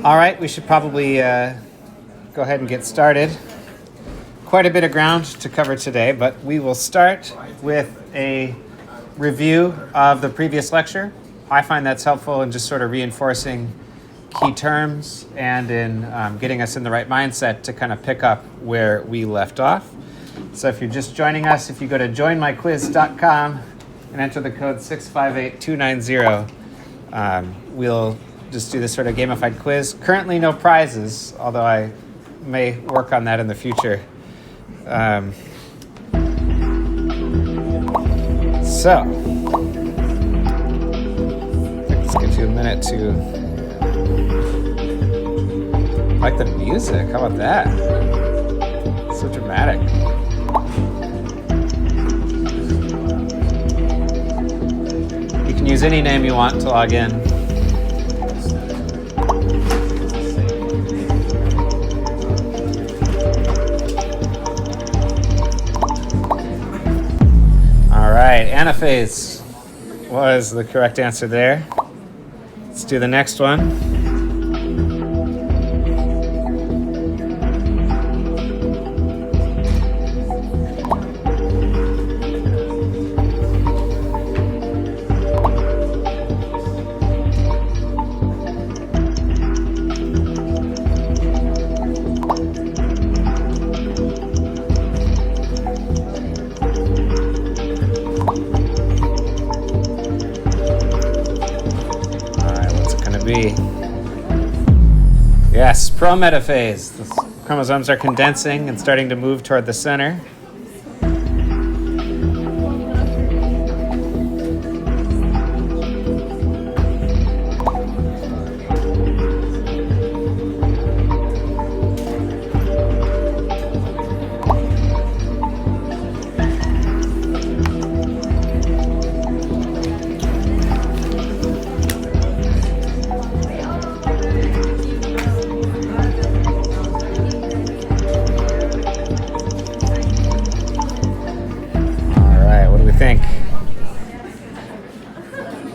All right, we should probably go ahead and get started. Quite a bit of ground to cover today, but we will start with a review of the previous lecture. I find that's helpful in just sort of reinforcing key terms and in getting us in the right mindset to kind of pick up where we left off. So if you're just joining us, if you go to joinmyquiz.com and enter the code 658290, we'll just do this sort of gamified quiz. Currently no prizes, although I may work on that in the future. So, let's give you a minute to... I like the music, how about that? So dramatic. You can use any name you want to log in. All right, anaphase was the correct answer there. Let's do the next one. Yes, prometaphase. The chromosomes are condensing and starting to move toward the center.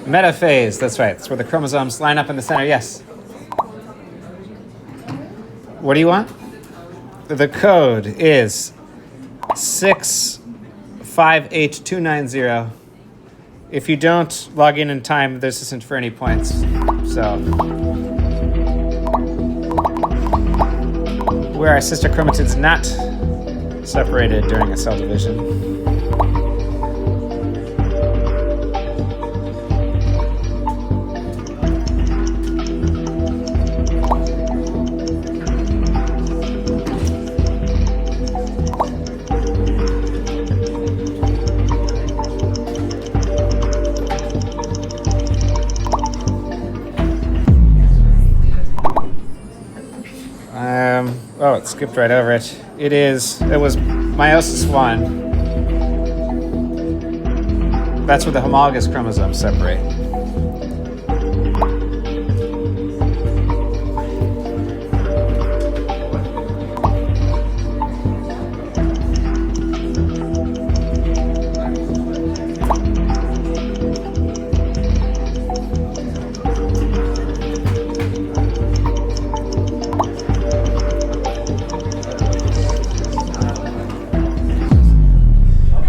Metaphase, that's right. That's where the chromosomes line up in the center. Yes? What do you want? The code is 658290. If you don't log in time, this isn't for any points. So, where are sister chromatids not separated during a cell division? Oh, it skipped right over it. It was meiosis 1. That's where the homologous chromosomes separate.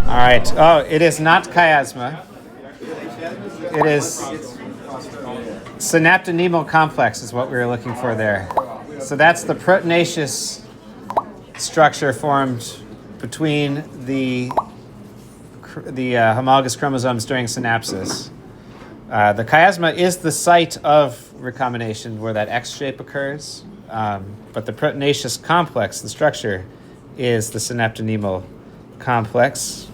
All right. Oh, it is not chiasma. It is synaptonemal complex is what we were looking for there. So that's the proteinaceous structure formed between the homologous chromosomes during synapsis. The chiasma is the site of recombination where that X shape occurs, but the proteinaceous complex, the structure, is the synaptonemal complex.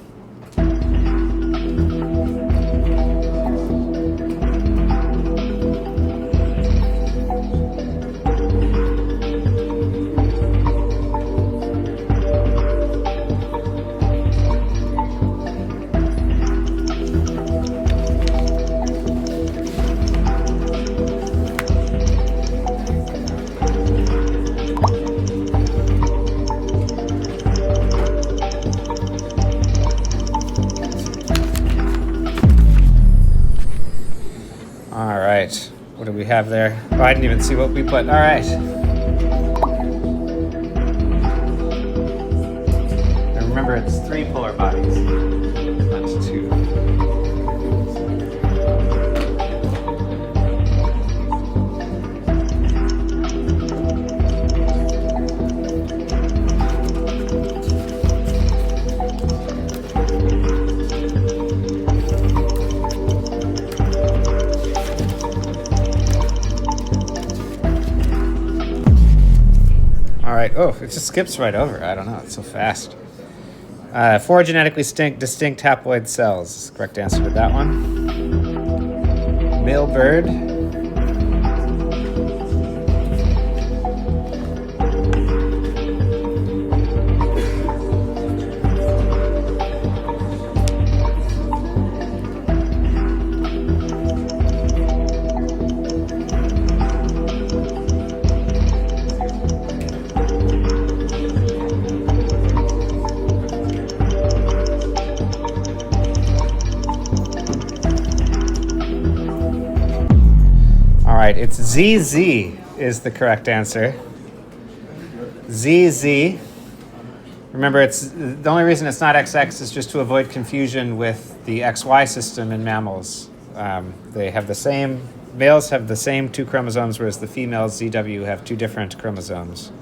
All right. What do we have there? Oh, I didn't even see what we put. All right. And remember, it's 3 polar bodies, not 2. All right. Oh, it just skips right over. I don't know. It's so fast. 4 genetically distinct haploid cells. Correct answer to that one. Male bird. All right, it's ZZ is the correct answer. ZZ. Remember, it's the only reason it's not XX is just to avoid confusion with the XY system in mammals. They have the same, males have the same 2 chromosomes, whereas the females, ZW, have 2 different chromosomes.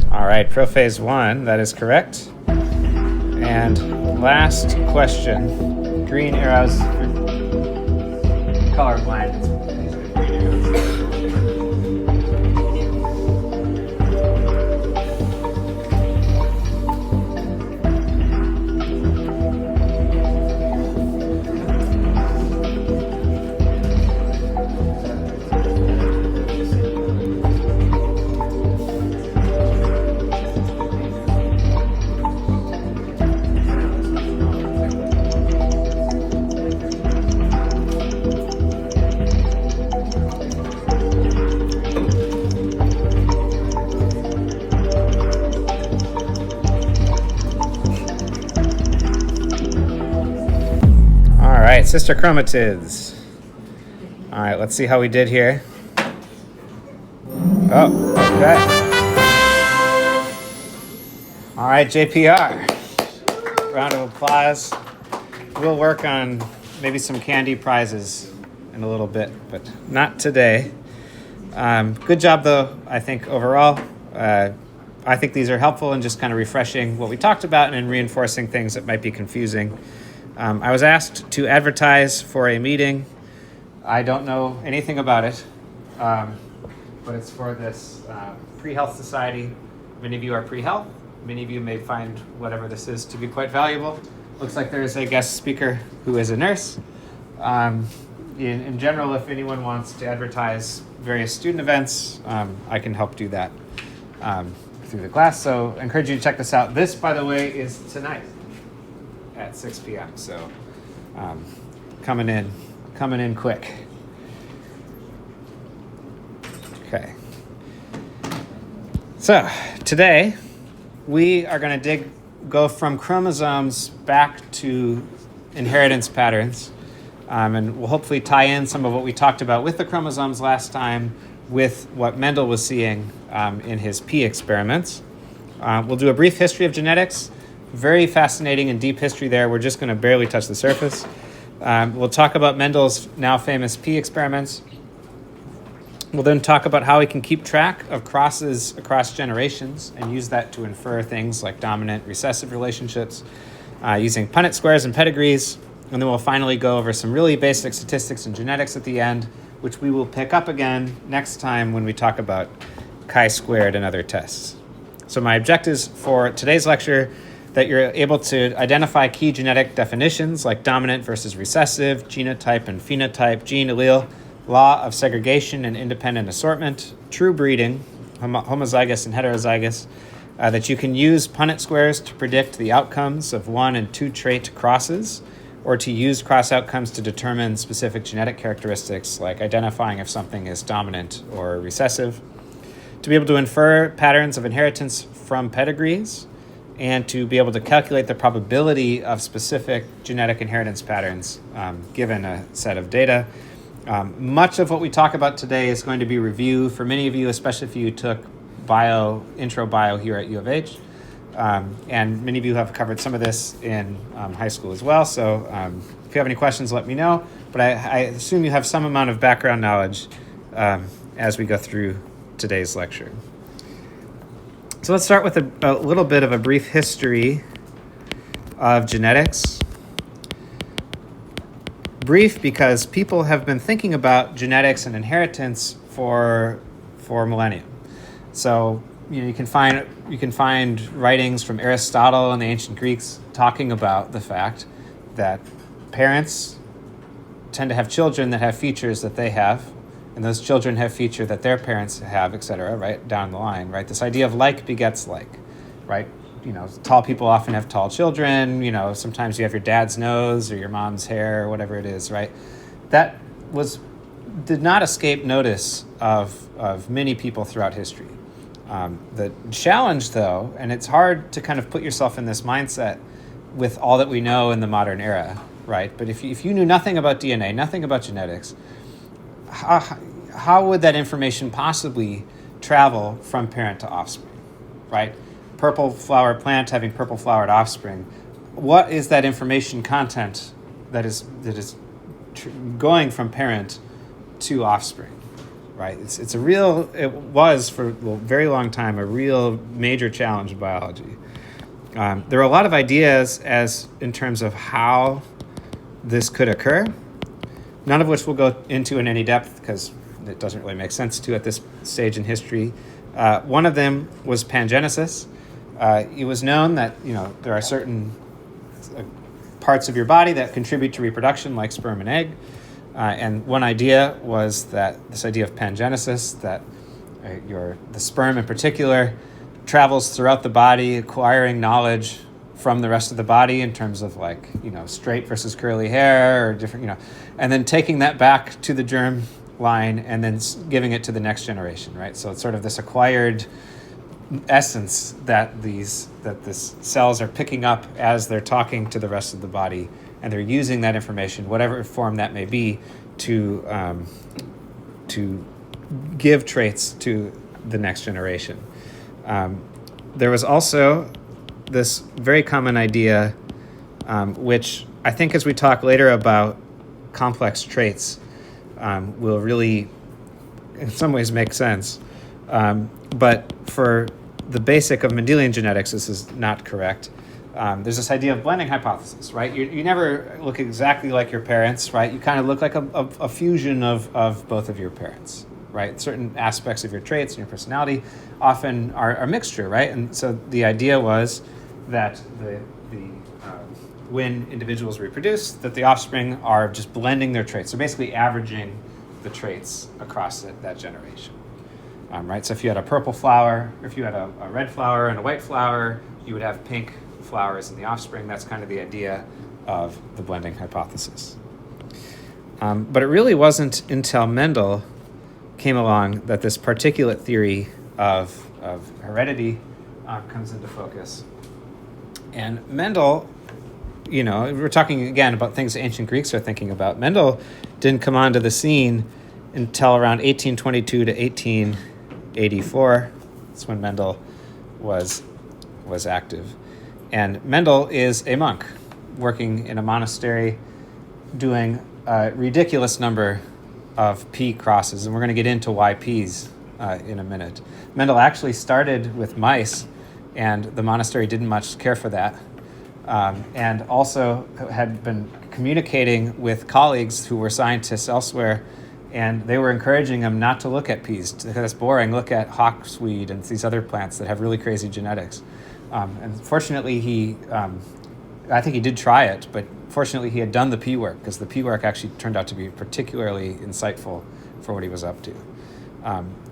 All right, prophase 1, that is correct. And last question. Green arrows. Colorblind. These are green arrows. All right, sister chromatids. All right, let's see how we did here. Oh, okay. All right, JPR. Round of applause. We'll work on maybe some candy prizes in a little bit, but not today. Good job, though, I think, overall. I think these are helpful in just kind of refreshing what we talked about and in reinforcing things that might be confusing. I was asked to advertise for a meeting. I don't know anything about it, but it's for this pre-health society. Many of you are pre-health. Many of you may find whatever this is to be quite valuable. Looks like there's a guest speaker who is a nurse. In general, if anyone wants to advertise various student events, I can help do that through the class. So I encourage you to check this out. This, by the way, is tonight at 6 p.m. So coming in quick. Okay. So today we are going to go from chromosomes back to inheritance patterns, and we'll hopefully tie in some of what we talked about with the chromosomes last time with what Mendel was seeing in his pea experiments. We'll do a brief history of genetics. Very fascinating and deep history there. We're just going to barely touch the surface. We'll talk about Mendel's now famous pea experiments. We'll then talk about how we can keep track of crosses across generations and use that to infer things like dominant recessive relationships using Punnett squares and pedigrees. And then we'll finally go over some really basic statistics and genetics at the end, which we will pick up again next time when we talk about chi-squared and other tests. So my objectives for today's lecture, that you're able to identify key genetic definitions like dominant versus recessive, genotype and phenotype, gene allele, law of segregation and independent assortment, true breeding, homozygous and heterozygous, that you can use Punnett squares to predict the outcomes of 1 and 2 trait crosses, or to use cross outcomes to determine specific genetic characteristics like identifying if something is dominant or recessive, to be able to infer patterns of inheritance from pedigrees, and to be able to calculate the probability of specific genetic inheritance patterns given a set of data. Much of what we talk about today is going to be review for many of you, especially if you took intro bio here at U of H. And many of you have covered some of this in high school as well. So if you have any questions, let me know. But I assume you have some amount of background knowledge as we go through today's lecture. So let's start with a little bit of a brief history of genetics. Brief because people have been thinking about genetics and inheritance for millennia. So you can find writings from Aristotle and the ancient Greeks talking about the fact that parents tend to have children that have features that they have, and those children have feature that their parents have, et cetera, right, down the line, right? This idea of like begets like, right? Tall people often have tall children, sometimes you have your dad's nose or your mom's hair or whatever it is, right? That did not escape notice of many people throughout history. The challenge, though, and it's hard to kind of put yourself in this mindset with all that we know in the modern era, right? But if you knew nothing about DNA, nothing about genetics, how would that information possibly travel from parent to offspring, right? Purple flower plant having purple flowered offspring. What is that information content that is going from parent to offspring, right? It was for a very long time a real major challenge in biology. There are a lot of ideas in terms of how this could occur, none of which we'll go into in any depth because it doesn't really make sense to at this stage in history. One of them was pangenesis. It was known that there are certain parts of your body that contribute to reproduction, like sperm and egg. And one idea was that this idea of pangenesis, that the sperm in particular travels throughout the body, acquiring knowledge from the rest of the body in terms of straight versus curly hair or different, and then taking that back to the germ line and then giving it to the next generation, right? So it's sort of this acquired essence that these cells are picking up as they're talking to the rest of the body, and they're using that information, whatever form that may be, to give traits to the next generation. There was also this very common idea, which I think as we talk later about complex traits, will really, in some ways, make sense. But for the basic of Mendelian genetics, this is not correct. There's this idea of blending hypothesis, right? You never look exactly like your parents, right? You kind of look like a fusion of both of your parents, right? Certain aspects of your traits and your personality often are a mixture, right? And so the idea was that when individuals reproduce, that the offspring are just blending their traits. So basically averaging the traits across that generation. Right? So if you had a purple flower, or if you had a red flower and a white flower, you would have pink flowers in the offspring. That's kind of the idea of the blending hypothesis. But it really wasn't until Mendel came along that this particulate theory of heredity comes into focus. And Mendel, we're talking again about things the ancient Greeks are thinking about. Mendel didn't come onto the scene until around 1822 to 1884. That's when Mendel was active. And Mendel is a monk working in a monastery doing a ridiculous number of P crosses, and we're going to get into why P's in a minute. Mendel actually started with mice, and the monastery didn't much care for that, and also had been communicating with colleagues who were scientists elsewhere, and they were encouraging him not to look at peas because it's boring. Look at hawksweed and these other plants that have really crazy genetics. And fortunately, I think he did try it, but fortunately he had done the P work, because the P work actually turned out to be particularly insightful for what he was up to.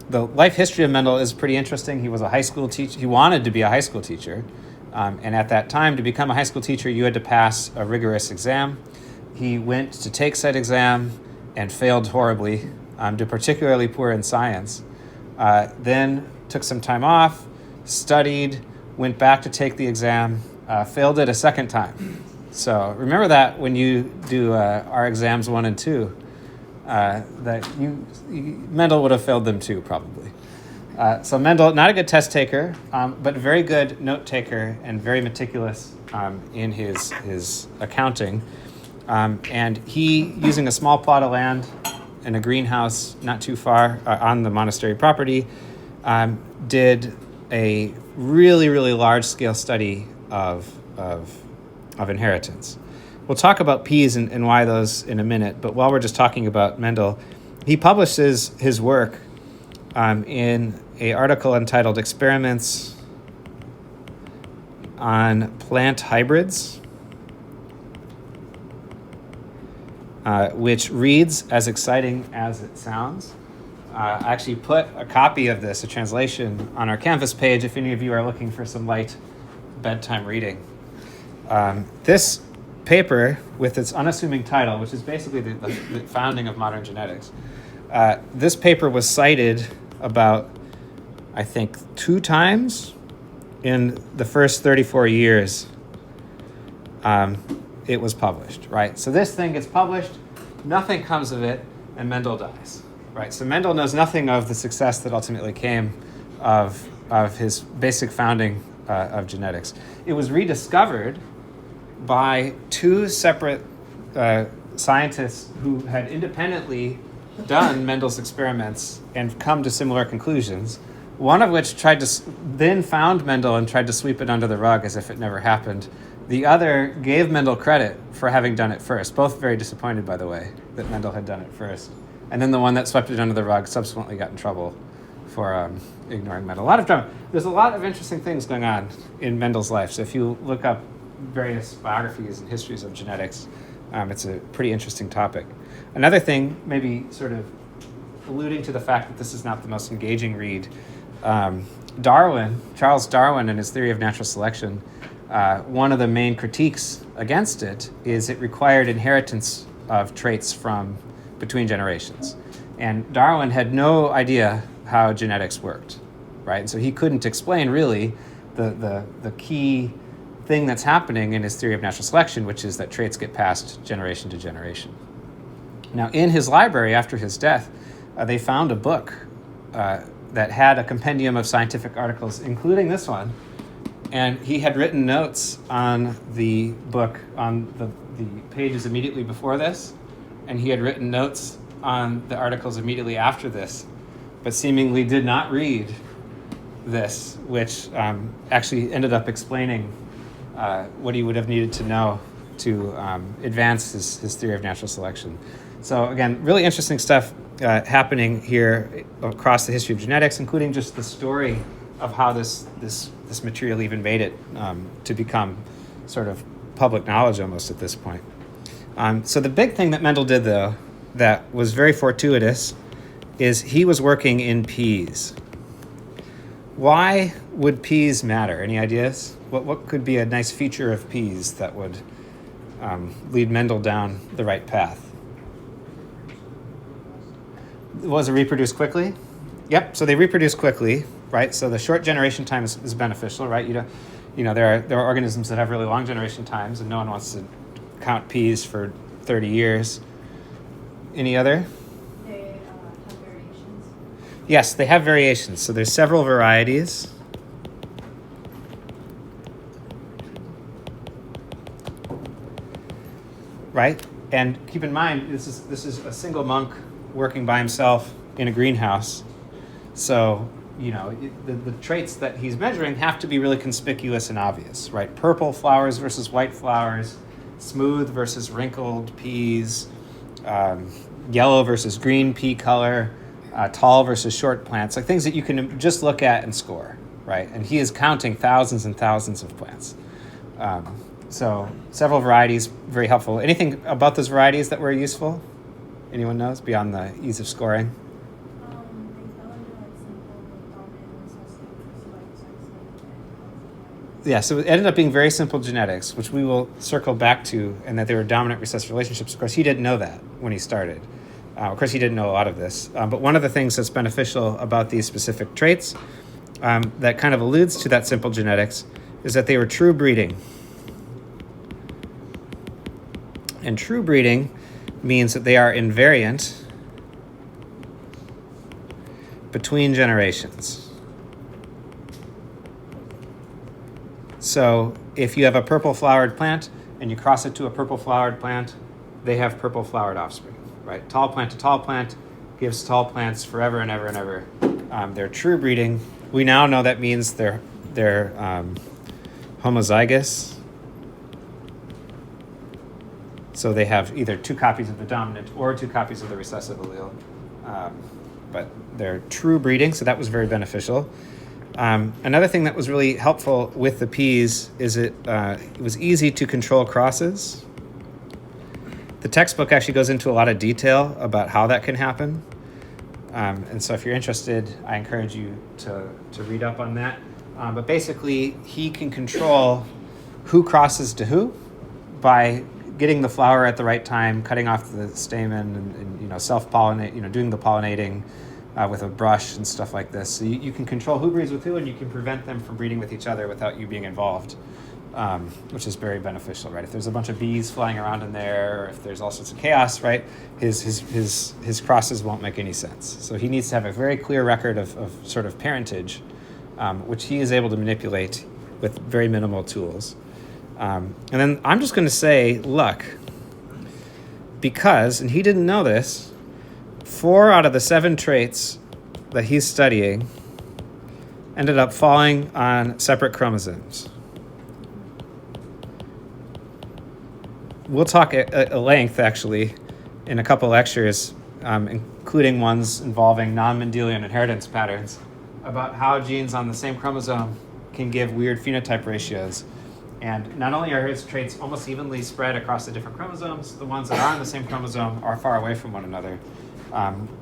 The life history of Mendel is pretty interesting. He was a high school teacher. He wanted to be a high school teacher. And at that time, to become a high school teacher, you had to pass a rigorous exam. He went to take said exam and failed horribly, did particularly poor in science. Then took some time off, studied, went back to take the exam, failed it a second time. So remember that when you do our exams 1 and 2, that Mendel would have failed them too, probably. So Mendel, not a good test taker, but very good note taker and very meticulous in his accounting. And he, using a small plot of land in a greenhouse not too far on the monastery property, did a really, really large-scale study of inheritance. We'll talk about P's and why those in a minute, but while we're just talking about Mendel, he publishes his work in an article entitled Experiments on Plant Hybrids, which reads as exciting as it sounds. I actually put a copy of this, a translation, on our Canvas page if any of you are looking for some light bedtime reading. This paper, with its unassuming title, which is basically the founding of modern genetics, this paper was cited about, I think, 2 times in the first 34 years it was published, right? So this thing gets published, nothing comes of it, and Mendel dies, right? So Mendel knows nothing of the success that ultimately came of his basic founding of genetics. It was rediscovered by 2 separate scientists who had independently done Mendel's experiments and come to similar conclusions, one of which then found Mendel and tried to sweep it under the rug as if it never happened. The other gave Mendel credit for having done it first, both very disappointed, by the way, that Mendel had done it first. And then the one that swept it under the rug subsequently got in trouble for ignoring Mendel. A lot of drama. There's a lot of interesting things going on in Mendel's life. So if you look up various biographies and histories of genetics, it's a pretty interesting topic. Another thing, maybe sort of alluding to the fact that this is not the most engaging read, Charles Darwin and his theory of natural selection, one of the main critiques against it is it required inheritance of traits from between generations. And Darwin had no idea how genetics worked, right? And so he couldn't explain really the key thing that's happening in his theory of natural selection, which is that traits get passed generation to generation. Now, in his library after his death, they found a book that had a compendium of scientific articles, including this one, and he had written notes on the book on the pages immediately before this, and he had written notes on the articles immediately after this, but seemingly did not read this, which actually ended up explaining what he would have needed to know to advance his theory of natural selection. So again, really interesting stuff happening here across the history of genetics, including just the story of how this material even made it to become sort of public knowledge almost at this point. So the big thing that Mendel did, though, that was very fortuitous, is he was working in peas. Why would peas matter? Any ideas? What could be a nice feature of peas that would lead Mendel down the right path? Was it reproduce quickly? Yep. So they reproduce quickly, right? So the short generation time is beneficial, right? There are organisms that have really long generation times, and no one wants to count peas for 30 years. Any other? They have variations. Yes, they have variations. So there's several varieties. Right? And keep in mind, this is a single monk working by himself in a greenhouse. So, the traits that he's measuring have to be really conspicuous and obvious, right? Purple flowers versus white flowers, smooth versus wrinkled peas, yellow versus green pea color, tall versus short plants, like things that you can just look at and score, right? And he is counting thousands and thousands of plants. So several varieties, very helpful. Anything about those varieties that were useful? Anyone knows beyond the ease of scoring? They fell under like simple dominant recessive, Yeah, so it ended up being very simple genetics, which we will circle back to, and that they were dominant recessive relationships. Of course, he didn't know that when he started. Of course, he didn't know a lot of this. But one of the things that's beneficial about these specific traits that kind of alludes to that simple genetics is that they were true breeding. And true breeding means that they are invariant between generations. So if you have a purple flowered plant and you cross it to a purple flowered plant, they have purple flowered offspring, right? Tall plant to tall plant gives tall plants forever and ever and ever. They're true breeding. We now know that means they're homozygous. So they have either two copies of the dominant or two copies of the recessive allele. But they're true breeding, so that was very beneficial. Another thing that was really helpful with the peas is it was easy to control crosses. The textbook actually goes into a lot of detail about how that can happen. And so if you're interested, I encourage you to read up on that. But basically, he can control who crosses to who by getting the flower at the right time, cutting off the stamen, and self-pollinate, doing the pollinating with a brush and stuff like this. So you can control who breeds with who, and you can prevent them from breeding with each other without you being involved, which is very beneficial, right? If there's a bunch of bees flying around in there, or if there's all sorts of chaos, right, his crosses won't make any sense. So he needs to have a very clear record of sort of parentage, which he is able to manipulate with very minimal tools. And then I'm just going to say luck, because, and he didn't know this, 4 out of the 7 traits that he's studying ended up falling on separate chromosomes. We'll talk at length, actually, in a couple lectures, including ones involving non-Mendelian inheritance patterns, about how genes on the same chromosome can give weird phenotype ratios. And not only are his traits almost evenly spread across the different chromosomes, the ones that are on the same chromosome are far away from one another,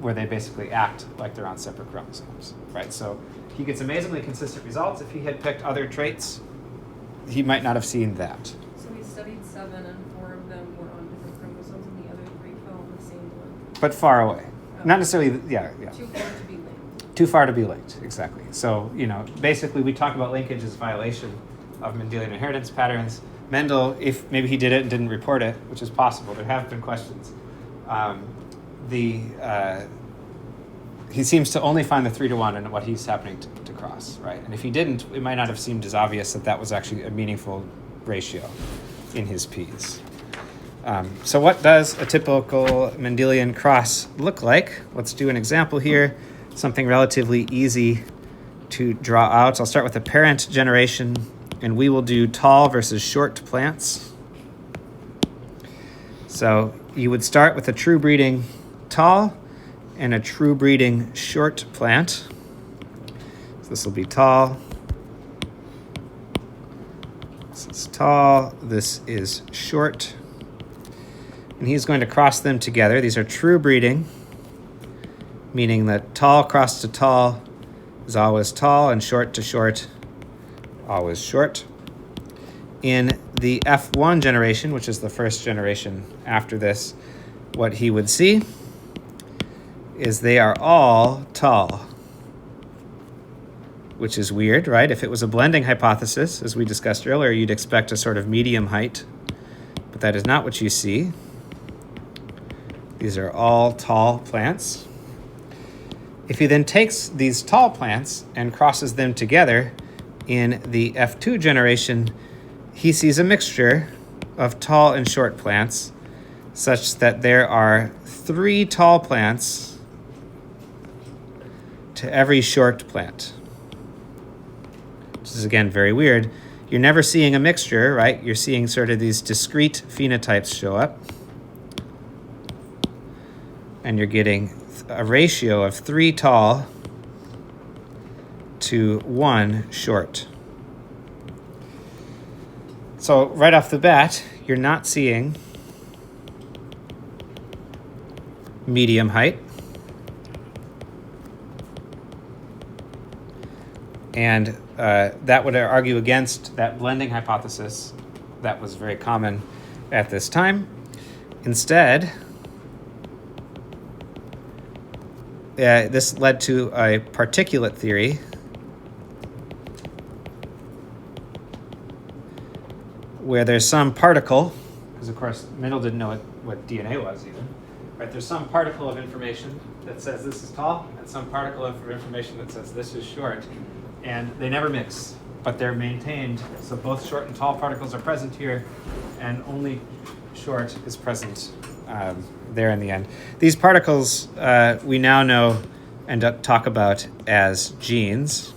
where they basically act like they're on separate chromosomes, right? So he gets amazingly consistent results. If he had picked other traits, he might not have seen that. So he studied 7 and 4 of them were on different chromosomes and the other 3 fell on the same one. But far away. Oh. Not necessarily, yeah. Too far to be linked. Too far to be linked, exactly. So, basically we talk about linkage as violation of Mendelian inheritance patterns. Mendel, if maybe he did it and didn't report it, which is possible, there have been questions, he seems to only find the 3-to-1 in what he's happening to cross, right? And if he didn't, it might not have seemed as obvious that was actually a meaningful ratio in his P's. So what does a typical Mendelian cross look like? Let's do an example here, something relatively easy to draw out. I'll start with the parent generation, and we will do tall versus short plants. So you would start with a true breeding tall and a true breeding short plant. So this will be tall. This is tall. This is short. And he's going to cross them together. These are true breeding, meaning that tall crossed to tall is always tall, and short to short, always short. In the F1 generation, which is the first generation after this, what he would see is they are all tall, which is weird, right? If it was a blending hypothesis, as we discussed earlier, you'd expect a sort of medium height, but that is not what you see. These are all tall plants. If he then takes these tall plants and crosses them together in the F2 generation, he sees a mixture of tall and short plants, such that there are 3 tall plants to every short plant. Which is, again, very weird. You're never seeing a mixture, right? You're seeing sort of these discrete phenotypes show up. And you're getting a ratio of 3 tall to 1 short. So right off the bat, you're not seeing medium height. And that would argue against that blending hypothesis that was very common at this time. Instead, this led to a particulate theory where there's some particle, because of course Mendel didn't know what DNA was even, right? There's some particle of information that says this is tall and some particle of information that says this is short, and they never mix, but they're maintained. So both short and tall particles are present here, and only short is present there in the end. These particles we now know and talk about as genes.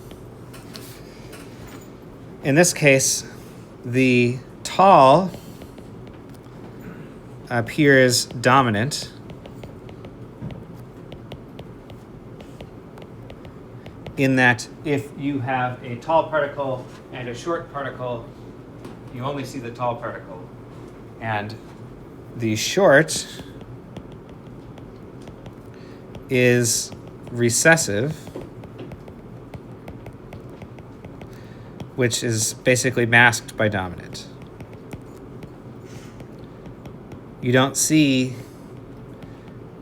In this case, the tall appears dominant, in that if you have a tall particle and a short particle, you only see the tall particle. And the short is recessive, which is basically masked by dominant. You don't see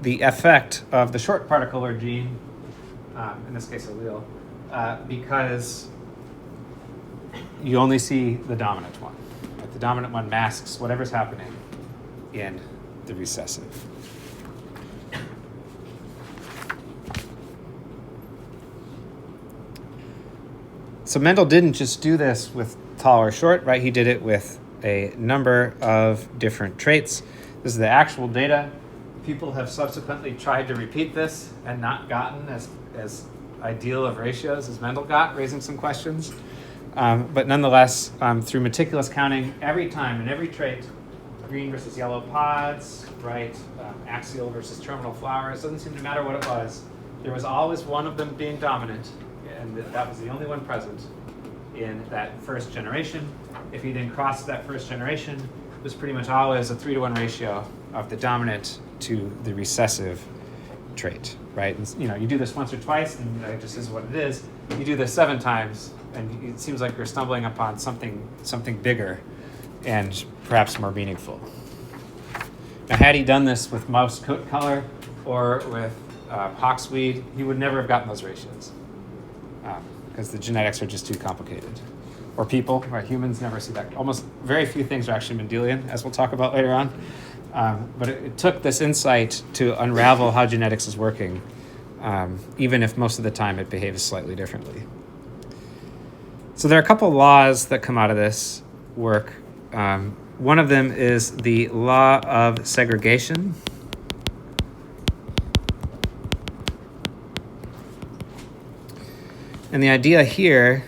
the effect of the short particle or gene, in this case allele, because you only see the dominant one. Right? The dominant one masks whatever's happening in the recessive. So Mendel didn't just do this with tall or short, right? He did it with a number of different traits. This is the actual data. People have subsequently tried to repeat this and not gotten as ideal of ratios as Mendel got, raising some questions. But nonetheless, through meticulous counting, every time in every trait, green versus yellow pods, right, axial versus terminal flowers, doesn't seem to matter what it was. There was always one of them being dominant, and that was the only one present in that first generation. If you then crossed that first generation, it was pretty much always a 3-to-1 ratio of the dominant to the recessive trait, right? And, you do this once or twice, and it just is what it is. You do this 7 times, and it seems like you're stumbling upon something bigger and perhaps more meaningful. Now, had he done this with mouse coat color or with hawksweed, he would never have gotten those ratios because the genetics are just too complicated. Or people, right? Humans never see that. Almost very few things are actually Mendelian, as we'll talk about later on. But it took this insight to unravel how genetics is working, even if most of the time it behaves slightly differently. So there are a couple laws that come out of this work. One of them is the law of segregation. And the idea here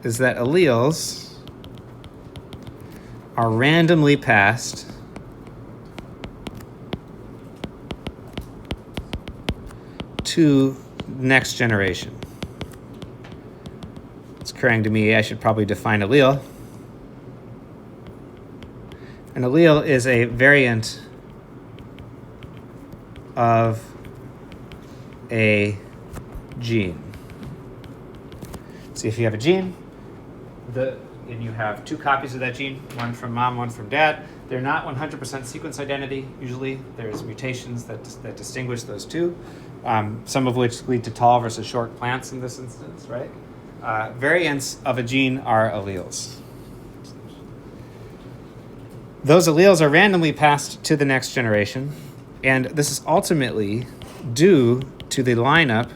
is that alleles are randomly passed to next generation. It's occurring to me I should probably define allele. An allele is a variant of a gene. See, if you have a gene, and you have 2 copies of that gene, one from mom, one from dad, they're not 100% sequence identity. Usually there's mutations that distinguish those 2, some of which lead to tall versus short plants in this instance, right? Variants of a gene are alleles. Those alleles are randomly passed to the next generation, and this is ultimately due to the lineup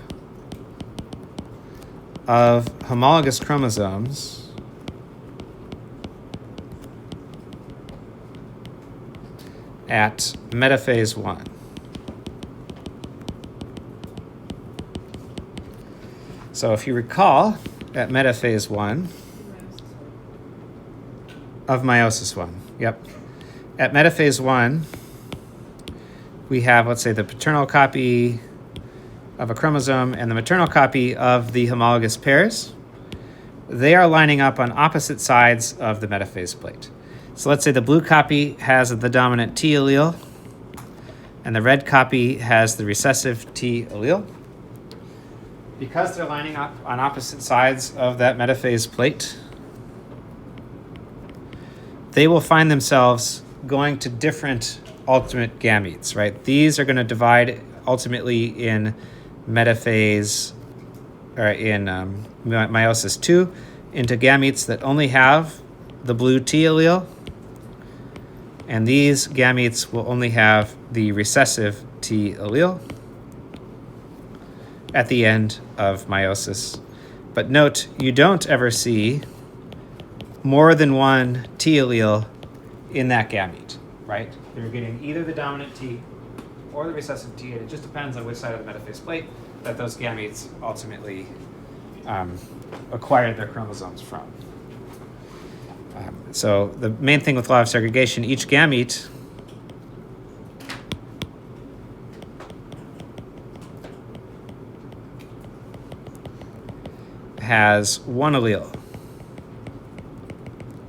of homologous chromosomes at metaphase 1. So if you recall, at metaphase 1 of meiosis 1, yep. At metaphase 1, we have, let's say, the paternal copy of a chromosome and the maternal copy of the homologous pairs, they are lining up on opposite sides of the metaphase plate. So let's say the blue copy has the dominant T allele, and the red copy has the recessive T allele. Because they're lining up on opposite sides of that metaphase plate, they will find themselves going to different ultimate gametes, right? These are going to divide ultimately in metaphase, or in meiosis 2, into gametes that only have the blue T allele, and these gametes will only have the recessive T allele at the end of meiosis. But note, you don't ever see more than one T allele in that gamete, right? You're getting either the dominant T or the recessive T, and it just depends on which side of the metaphase plate that those gametes ultimately acquired their chromosomes from. So the main thing with law of segregation, each gamete has one allele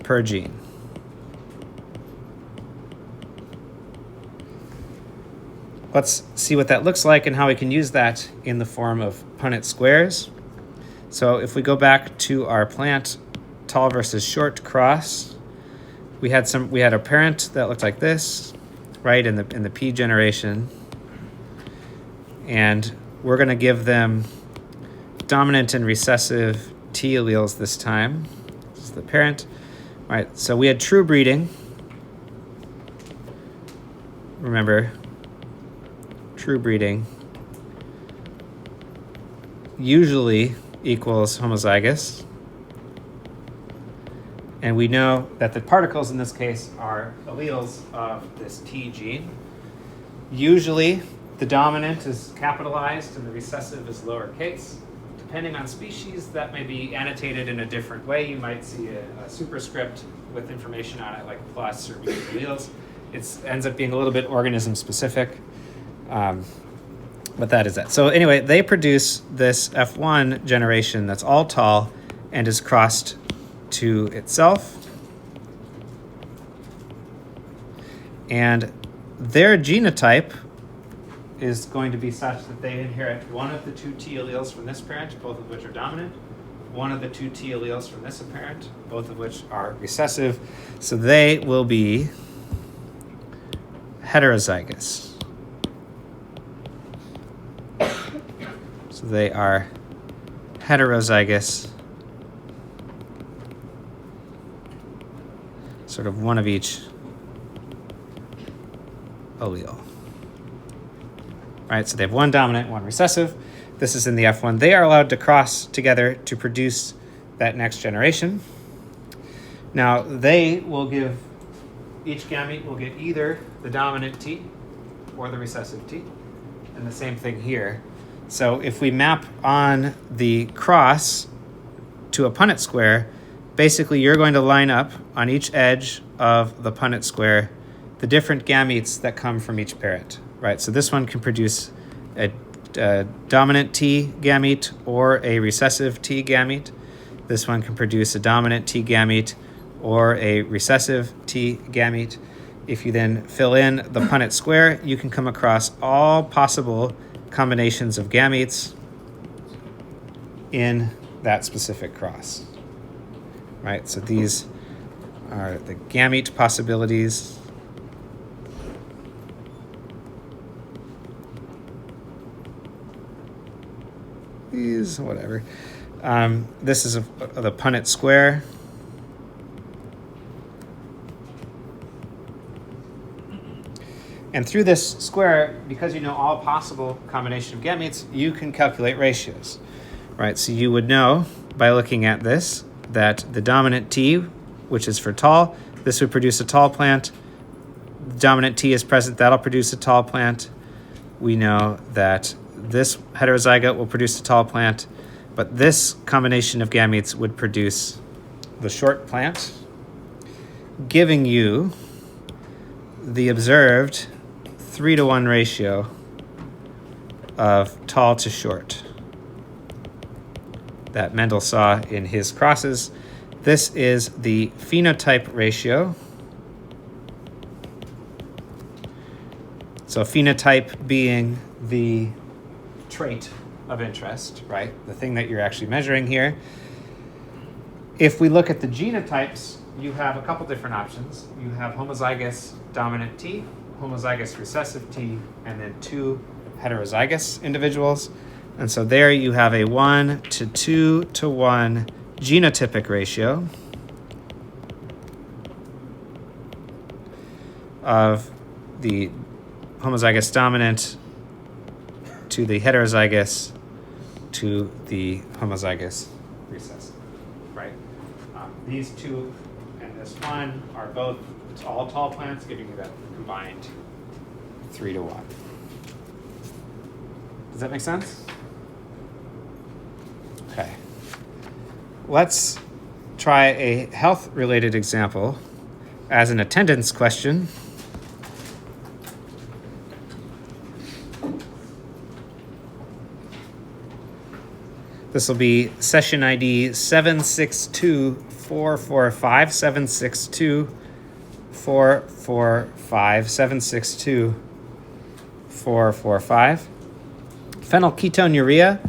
per gene. Let's see what that looks like and how we can use that in the form of Punnett squares. So if we go back to our plant tall versus short cross, we had a parent that looked like this, right, in the P generation, and we're going to give them dominant and recessive T alleles this time. This is the parent. All right, so we had true breeding. Remember, true breeding usually equals homozygous. And we know that the particles in this case are alleles of this T gene. Usually the dominant is capitalized and the recessive is lowercase. Depending on species, that may be annotated in a different way. You might see a superscript with information on it, like plus or minus alleles. It ends up being a little bit organism specific, but that is that. So anyway, they produce this F1 generation that's all tall and is crossed to itself. And their genotype is going to be such that they inherit one of the two T alleles from this parent, both of which are dominant, one of the two T alleles from this parent, both of which are recessive. So they will be heterozygous. So they are heterozygous, sort of one of each allele. All right, so they have one dominant, one recessive. This is in the F1. They are allowed to cross together to produce that next generation. Now, they will give, each gamete will get either the dominant T or the recessive T, and the same thing here. So if we map on the cross to a Punnett square, basically you're going to line up on each edge of the Punnett square the different gametes that come from each parent, right? So this one can produce a dominant T gamete or a recessive T gamete. This one can produce a dominant T gamete or a recessive T gamete. If you then fill in the Punnett square, you can come across all possible combinations of gametes in that specific cross, right? So these are the gamete possibilities. These, whatever. This is the Punnett square. And through this square, because you know all possible combination of gametes, you can calculate ratios, right? So you would know by looking at this that the dominant T, which is for tall, this would produce a tall plant. The dominant T is present, that'll produce a tall plant. We know that this heterozygote will produce a tall plant, but this combination of gametes would produce the short plant, giving you the observed 3-to-1 ratio of tall to short. that Mendel saw in his crosses. This is the phenotype ratio. So phenotype being the trait of interest, right? The thing that you're actually measuring here. If we look at the genotypes, you have a couple different options. You have homozygous dominant T, homozygous recessive T, and then 2 heterozygous individuals. And so there you have a 1 to 2 to 1 genotypic ratio of the homozygous dominant to the heterozygous to the homozygous recessive, right? These two and this one are both, it's all tall plants, giving you that combined 3 to 1. Does that make sense? Okay. Let's try a health-related example as an attendance question. This will be session ID 762445, 762445, 762445. Phenylketonuria,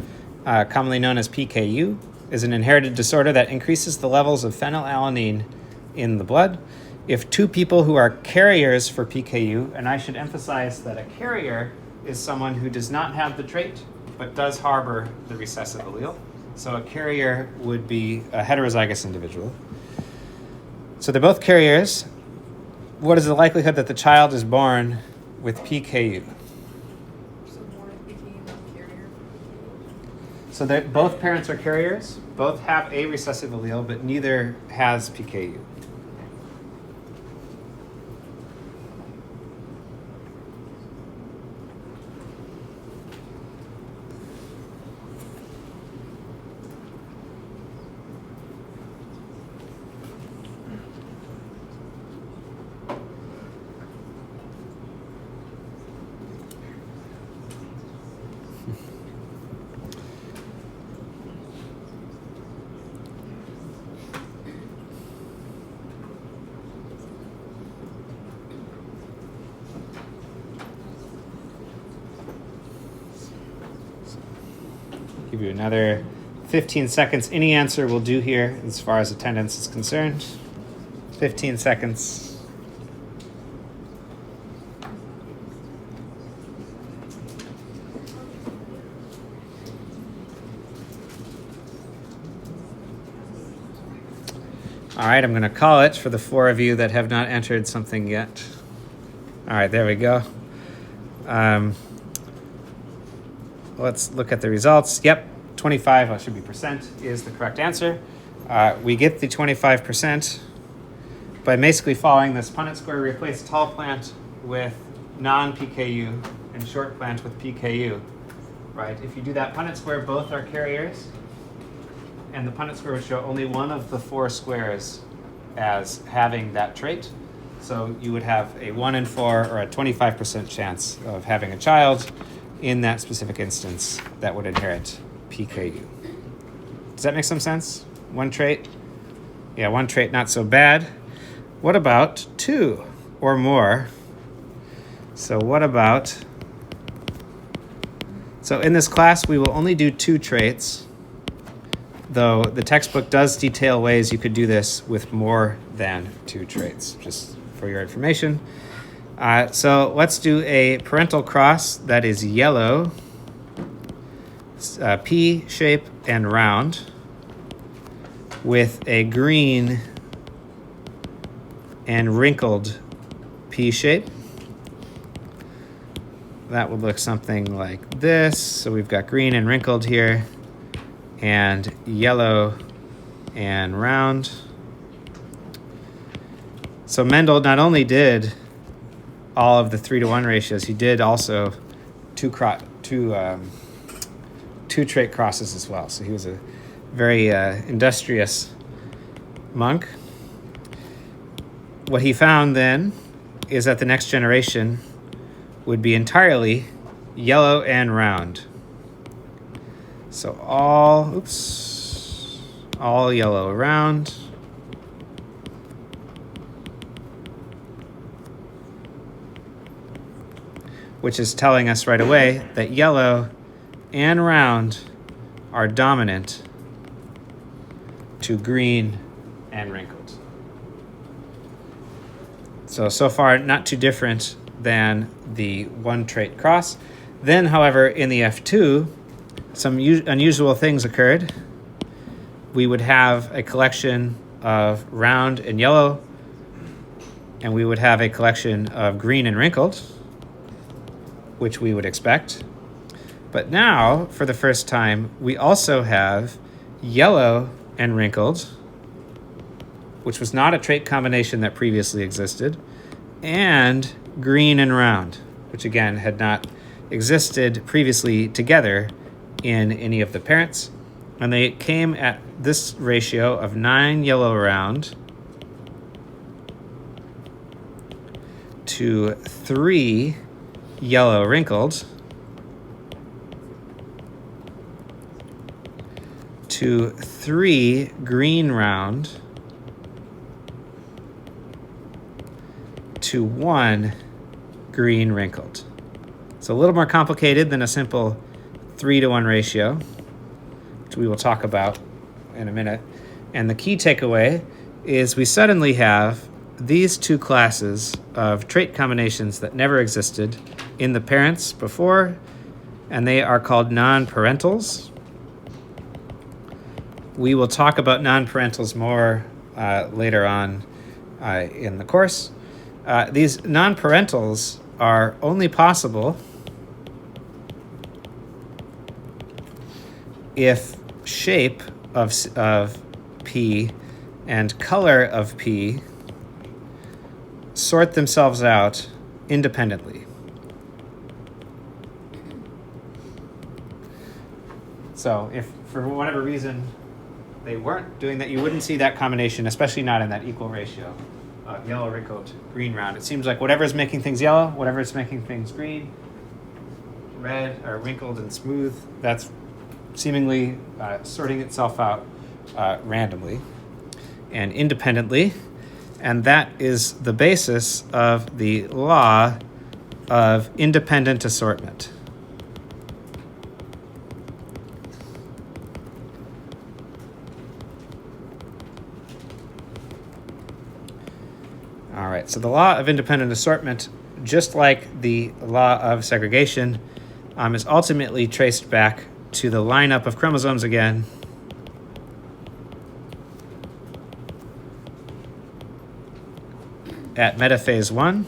commonly known as PKU, is an inherited disorder that increases the levels of phenylalanine in the blood. If 2 people who are carriers for PKU, and I should emphasize that a carrier is someone who does not have the trait, but does harbor the recessive allele. So a carrier would be a heterozygous individual. So they're both carriers. What is the likelihood that the child is born with PKU? So born with PKU, not carrier. So both parents are carriers, both have a recessive allele, but neither has PKU. Give you another 15 seconds. Any answer will do here as far as attendance is concerned. 15 seconds. All right, I'm going to call it for the 4 of you that have not entered something yet. All right, there we go. Let's look at the results. Yep, 25, well, it should be percent, is the correct answer. We get the 25% by basically following this Punnett square. We replace tall plant with non-PKU and short plant with PKU, right? If you do that Punnett square, both are carriers, and the Punnett square would show only one of the 4 squares as having that trait. So you would have a 1 in 4 or a 25% chance of having a child in that specific instance that would inherit PKU. Does that make some sense? 1 trait? Yeah, 1 trait, not so bad. What about 2 or more? So what about... So in this class, we will only do 2 traits, though the textbook does detail ways you could do this with more than 2 traits, just for your information. So let's do a parental cross that is yellow, P shape and round, with a green and wrinkled P shape. That would look something like this. So we've got green and wrinkled here, and yellow and round. So Mendel not only did all of the 3 to 1 ratios, he did also two trait crosses as well. So he was a very industrious monk. What he found then is that the next generation would be entirely yellow and round. So all, all yellow around. Which is telling us right away that yellow and round are dominant to green and wrinkled. So far, not too different than the one trait cross. Then, however, in the F2, some unusual things occurred. We would have a collection of round and yellow, and we would have a collection of green and wrinkled, which we would expect. But now, for the first time, we also have yellow and wrinkled, which was not a trait combination that previously existed, and green and round, which again had not existed previously together in any of the parents. And they came at this ratio of 9 yellow round to 3 yellow wrinkled to 3 green round to 1 green wrinkled. It's a little more complicated than a simple 3-to-1 ratio, which we will talk about in a minute. And the key takeaway is we suddenly have these two classes of trait combinations that never existed in the parents before, and they are called non-parentals. We will talk about non-parentals more later on in the course. These non-parentals are only possible if shape of P and color of P sort themselves out independently. So if for whatever reason they weren't doing that, you wouldn't see that combination, especially not in that equal ratio of yellow wrinkled, green round. It seems like whatever is making things yellow, whatever is making things green, red, or wrinkled and smooth, that's seemingly sorting itself out randomly and independently. And that is the basis of the law of independent assortment. All right, so the law of independent assortment, just like the law of segregation, is ultimately traced back to the lineup of chromosomes again. At metaphase 1.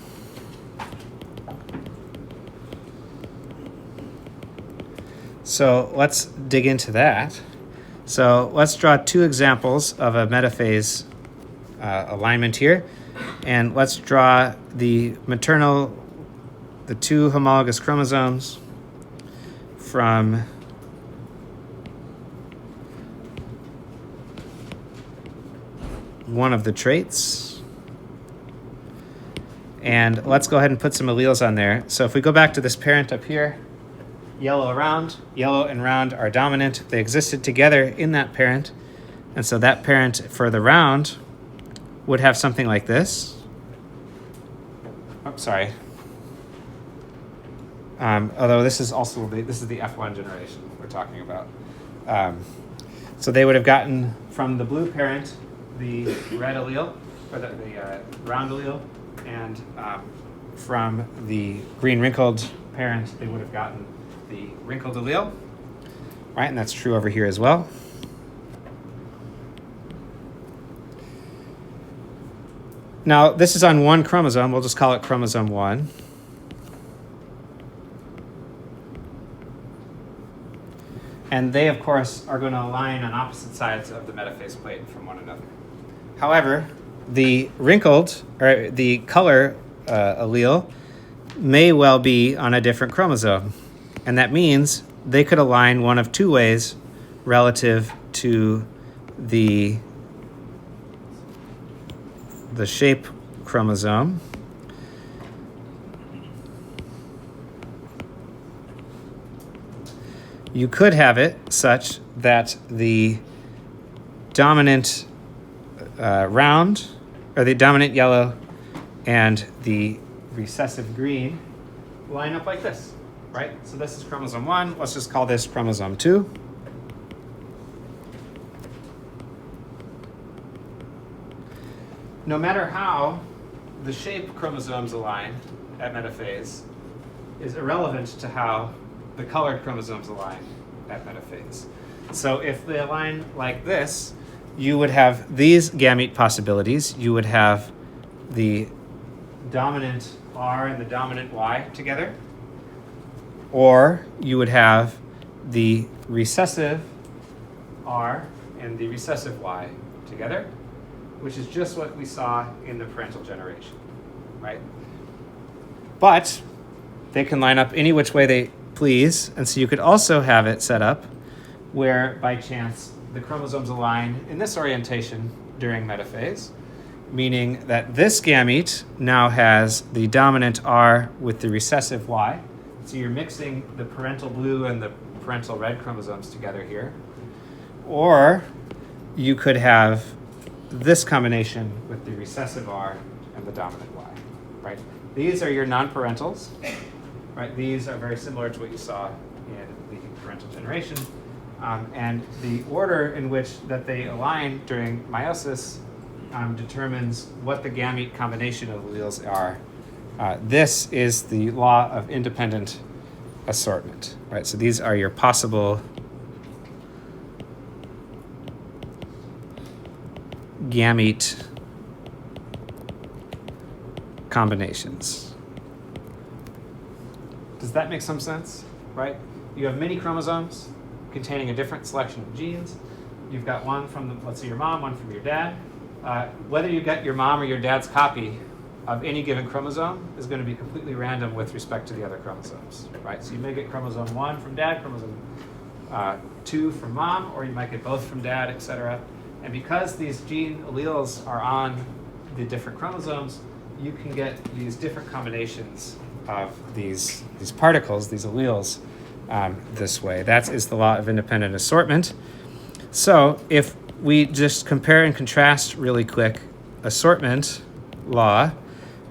So let's dig into that. So let's draw two examples of a metaphase alignment here. And let's draw the two homologous chromosomes from one of the traits. And let's go ahead and put some alleles on there. So if we go back to this parent up here, yellow and round are dominant. They existed together in that parent. And so that parent for the round would have something like this. Oh, sorry. Although this is the F1 generation we're talking about. So they would have gotten from the blue parent the red allele, or the round allele, and from the green wrinkled parent, they would have gotten the wrinkled allele, right? And that's true over here as well. Now, this is on one chromosome. We'll just call it chromosome 1. And they, of course, are going to align on opposite sides of the metaphase plate from one another. However, the wrinkled, or the color allele, may well be on a different chromosome. And that means they could align one of two ways relative to the shape chromosome. You could have it such that the dominant round, or the dominant yellow and the recessive green line up like this, right? So this is chromosome 1. Let's just call this chromosome 2. No matter how the shape chromosomes align at metaphase is irrelevant to how the colored chromosomes align at metaphase. So if they align like this, you would have these gamete possibilities. You would have the dominant R and the dominant Y together, or you would have the recessive R and the recessive Y together, which is just what we saw in the parental generation, right? But they can line up any which way they please, and so you could also have it set up where, by chance, the chromosomes align in this orientation during metaphase, meaning that this gamete now has the dominant R with the recessive Y. So you're mixing the parental blue and the parental red chromosomes together here. Or you could have this combination with the recessive R and the dominant Y, right? These are your non-parentals, right? These are very similar to what you saw in the parental generation. And the order in which that they align during meiosis determines what the gamete combination of alleles are. This is the law of independent assortment, right? So these are your possible gamete combinations. Does that make some sense, right? You have many chromosomes containing a different selection of genes. You've got one from, let's say, your mom, one from your dad. Whether you get your mom or your dad's copy of any given chromosome is going to be completely random with respect to the other chromosomes, right? So you may get chromosome 1 from dad, chromosome 2 from mom, or you might get both from dad, etc. And because these gene alleles are on the different chromosomes, you can get these different combinations of these particles, these alleles, this way. That is the law of independent assortment. So if we just compare and contrast really quick assortment law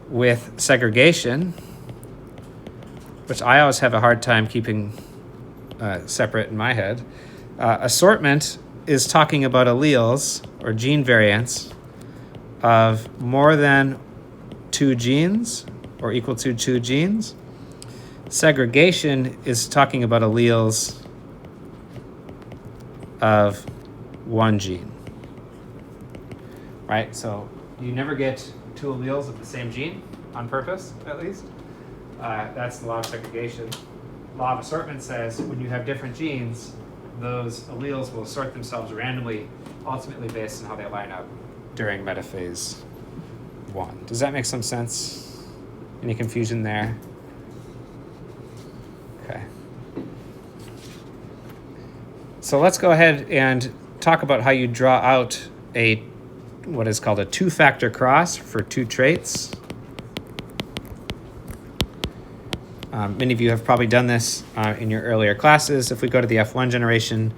with segregation, which I always have a hard time keeping separate in my head. Assortment is talking about alleles or gene variants of more than 2 genes or equal to 2 genes. Segregation is talking about alleles of 1 gene, right? So you never get 2 alleles of the same gene on purpose, at least. That's the law of segregation. Law of assortment says when you have different genes, those alleles will assort themselves randomly, ultimately based on how they line up during metaphase 1. Does that make some sense? Any confusion there? Okay. So let's go ahead and talk about how you draw out what is called a 2-factor cross for 2 traits. Many of you have probably done this in your earlier classes. If we go to the F1 generation,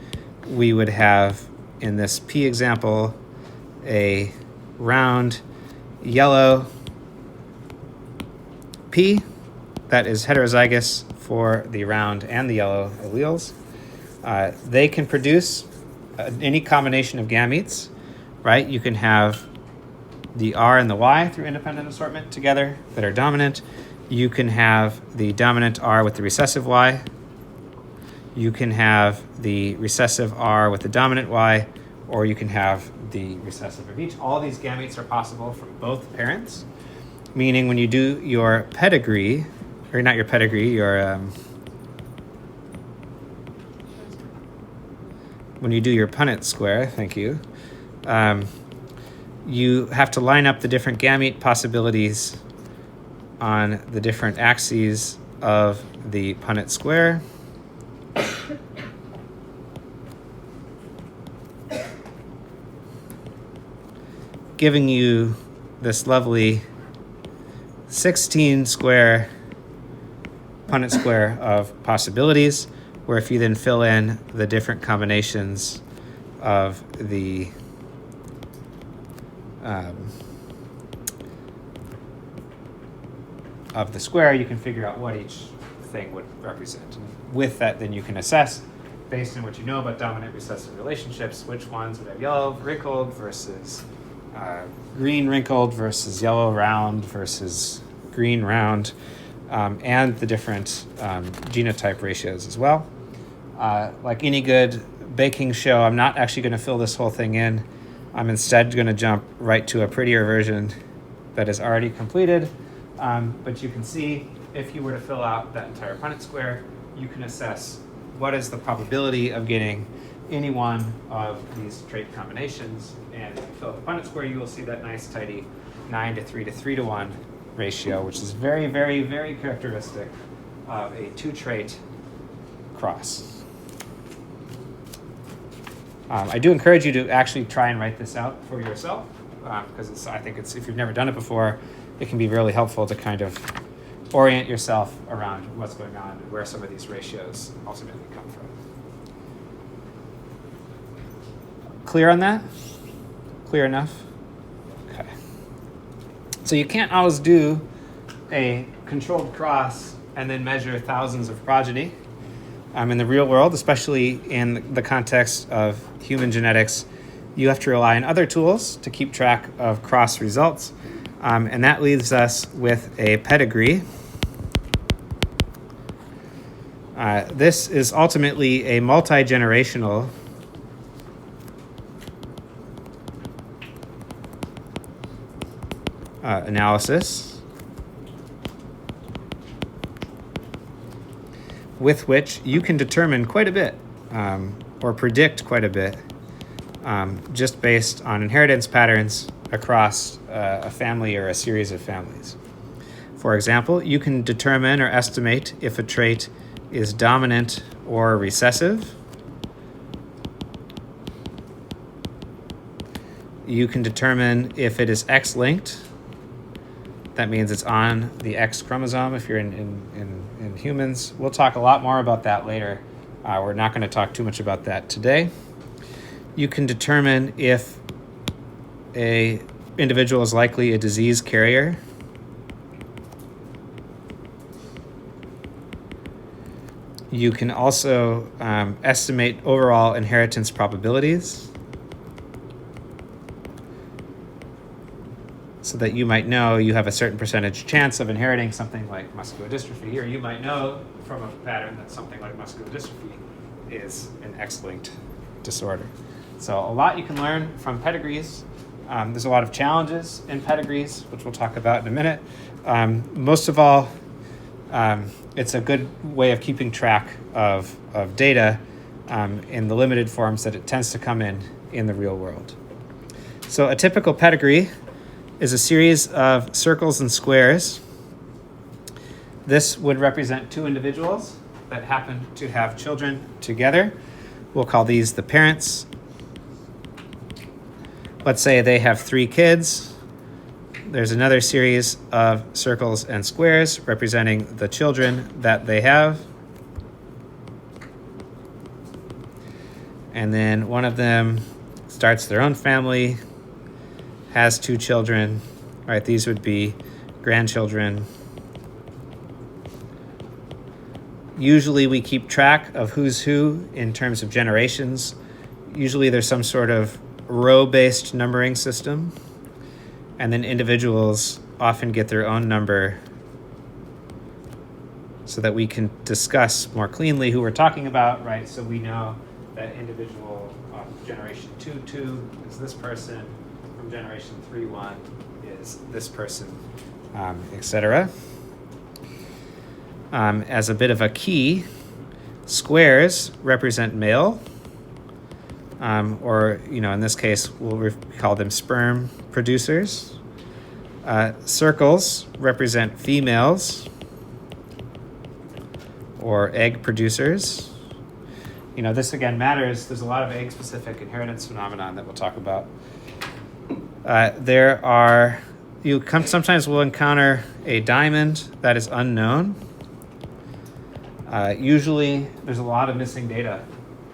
we would have, in this P example, a round yellow P that is heterozygous for the round and the yellow alleles. They can produce any combination of gametes, right? You can have the R and the Y through independent assortment together that are dominant. You can have the dominant R with the recessive Y. You can have the recessive R with the dominant Y, or you can have the recessive of each. All these gametes are possible from both parents, meaning when you do your pedigree, or not your pedigree, when you do your Punnett square, thank you, you have to line up the different gamete possibilities on the different axes of the Punnett square. Giving you this lovely 16 square Punnett square of possibilities, where if you then fill in the different combinations of the of the square, you can figure out what each thing would represent. And with that, then you can assess, based on what you know about dominant recessive relationships, which ones would have yellow wrinkled versus green wrinkled versus yellow round versus green round, and the different genotype ratios as well. Like any good baking show, I'm not actually going to fill this whole thing in. I'm instead going to jump right to a prettier version that is already completed. But you can see, if you were to fill out that entire Punnett square, you can assess what is the probability of getting any one of these trait combinations. And if you fill out the Punnett square, you will see that nice tidy 9-to-3 to 3-to-1 ratio, which is very, very, very characteristic of a two-trait cross. I do encourage you to actually try and write this out for yourself, because I think if you've never done it before, it can be really helpful to kind of orient yourself around what's going on and where some of these ratios ultimately come from. Clear on that? Clear enough? Okay. So you can't always do a controlled cross and then measure thousands of progeny. In the real world, especially in the context of human genetics, you have to rely on other tools to keep track of cross results. And that leaves us with a pedigree. This is ultimately a multi-generational analysis with which you can determine quite a bit, or predict quite a bit, just based on inheritance patterns across a family or a series of families. For example, you can determine or estimate if a trait is dominant or recessive. You can determine if it is X-linked. That means it's on the X chromosome if you're in humans. We'll talk a lot more about that later. We're not going to talk too much about that today. You can determine if a individual is likely a disease carrier. You can also estimate overall inheritance probabilities, so that you might know you have a certain percentage chance of inheriting something like muscular dystrophy, or you might know from a pattern that something like muscular dystrophy is an X-linked disorder. So a lot you can learn from pedigrees. There's a lot of challenges in pedigrees, which we'll talk about in a minute. Most of all, it's a good way of keeping track of data in the limited forms that it tends to come in the real world. So a typical pedigree is a series of circles and squares. This would represent two individuals that happen to have children together. We'll call these the parents. Let's say they have 3 kids. There's another series of circles and squares representing the children that they have. And then one of them starts their own family, has 2 children, right? These would be grandchildren. Usually we keep track of who's who in terms of generations. Usually there's some sort of row-based numbering system, and then individuals often get their own number so that we can discuss more cleanly who we're talking about, right? So we know that individual generation 2 is this person, from generation 3-1 is this person, etc. As a bit of a key, squares represent male, or in this case, we'll call them sperm producers. Circles represent females, or egg producers. This again matters. There's a lot of egg-specific inheritance phenomenon that we'll talk about. Sometimes we'll encounter a diamond that is unknown. Usually, there's a lot of missing data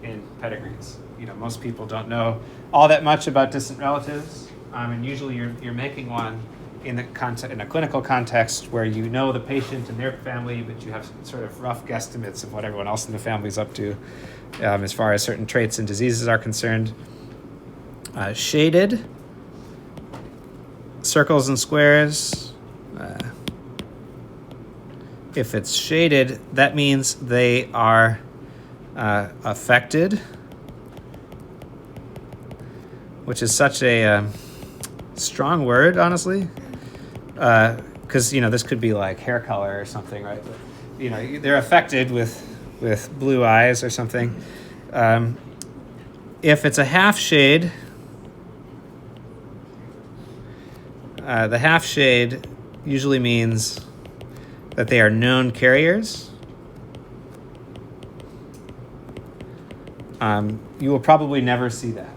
in pedigrees. Most people don't know all that much about distant relatives. and usually you're making one in a clinical context where you know the patient and their family, but you have sort of rough guesstimates of what everyone else in the family is up to as far as certain traits and diseases are concerned. Shaded, circles and squares. If it's shaded, that means they are affected, which is such a strong word, honestly, because this could be like hair color or something, right? But, they're affected with blue eyes or something. If it's a half shade, the half shade usually means that they are known carriers. You will probably never see that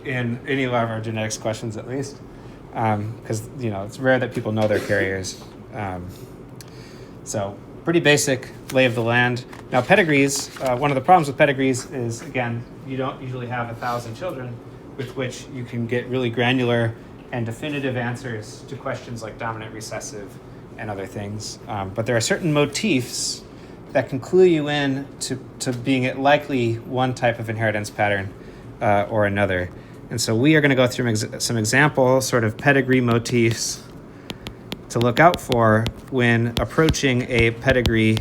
in any of our genetics questions, at least, because it's rare that people know they're carriers. So pretty basic lay of the land. Now pedigrees, one of the problems with pedigrees is, again, you don't usually have 1,000 children with which you can get really granular and definitive answers to questions like dominant, recessive, and other things. But there are certain motifs that can clue you in to being it likely one type of inheritance pattern or another. And so we are going to go through some example sort of pedigree motifs to look out for when approaching a pedigree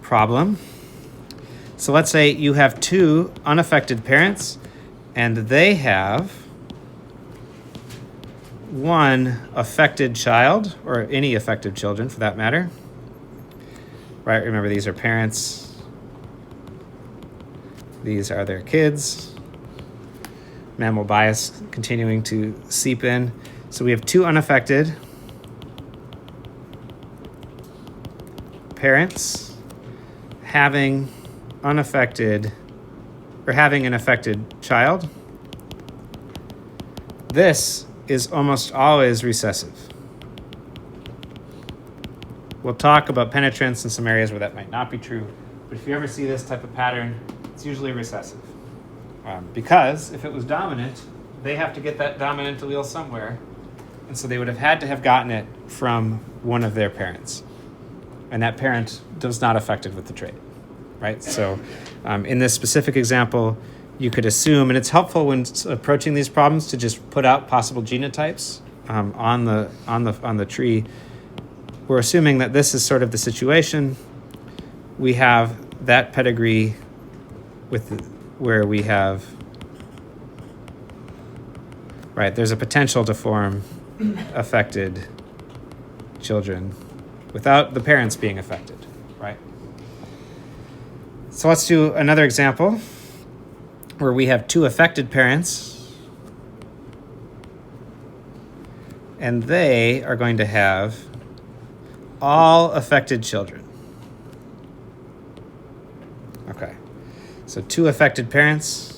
problem. So let's say you have 2 unaffected parents and they have 1 affected child, or any affected children for that matter. Right, remember these are parents. These are their kids. Mammal bias continuing to seep in. So we have 2 unaffected parents having an affected child. This is almost always recessive. We'll talk about penetrance in some areas where that might not be true, but if you ever see this type of pattern, it's usually recessive. Because if it was dominant, they have to get that dominant allele somewhere, and so they would have had to have gotten it from one of their parents. And that parent was not affected with the trait, right? So in this specific example, you could assume, and it's helpful when approaching these problems to just put out possible genotypes on the tree. We're assuming that this is sort of the situation. We have that pedigree where we have, right, there's a potential to form affected children without the parents being affected, right? So let's do another example where we have 2 affected parents and they are going to have all affected children. Okay, so 2 affected parents.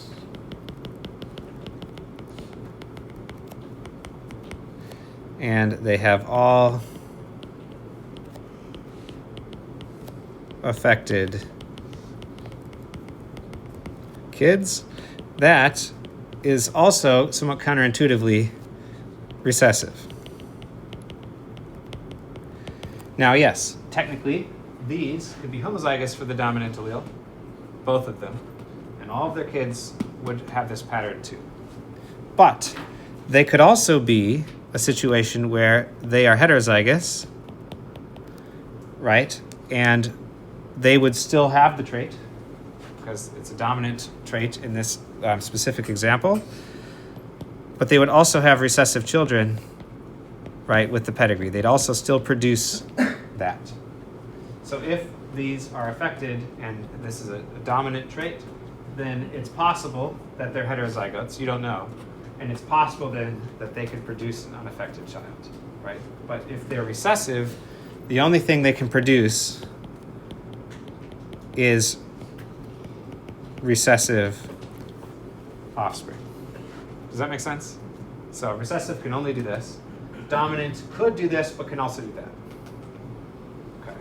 And they have all affected kids. That is also somewhat counterintuitively recessive. Now, yes, technically, these could be homozygous for the dominant allele, both of them, and all of their kids would have this pattern too. But they could also be a situation where they are heterozygous, right? And they would still have the trait because it's a dominant trait in this specific example, but they would also have recessive children, right, with the pedigree. They'd also still produce that. So if these are affected and this is a dominant trait, then it's possible that they're heterozygotes. You don't know. And it's possible then that they could produce an unaffected child, right? But if they're recessive, the only thing they can produce is recessive offspring. Does that make sense? So recessive can only do this. Dominant could do this, but can also do that. Okay.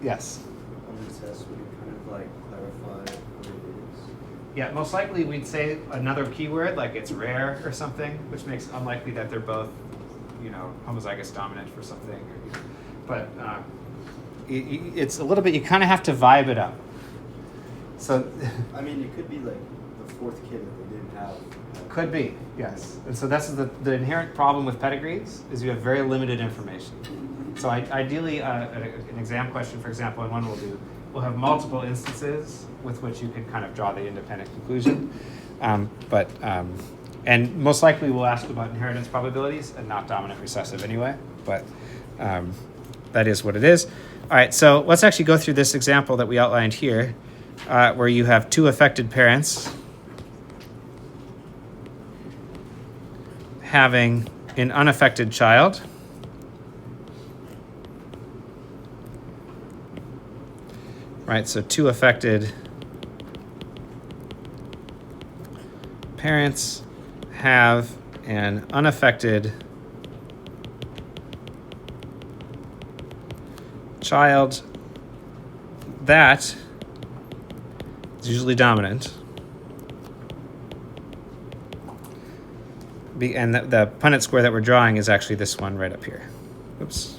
Yes? On the test, would you kind of like clarify what it is? Yeah, most likely we'd say another keyword like it's rare or something, which makes unlikely that they're both, homozygous dominant for something. But it's a little bit, you kind of have to vibe it up. So, I mean, it could be like the fourth kid that they didn't have. could be, yes. And so that's the inherent problem with pedigrees is you have very limited information. So ideally, an exam question, for example, and one we'll have multiple instances with which you can kind of draw the independent conclusion. And most likely we'll ask about inheritance probabilities and not dominant recessive anyway, but that is what it is. All right, so let's actually go through this example that we outlined here, where you have two affected parents having an unaffected child. Right, so two affected parents have an unaffected child that is usually dominant. And the Punnett square that we're drawing is actually this one right up here. Oops.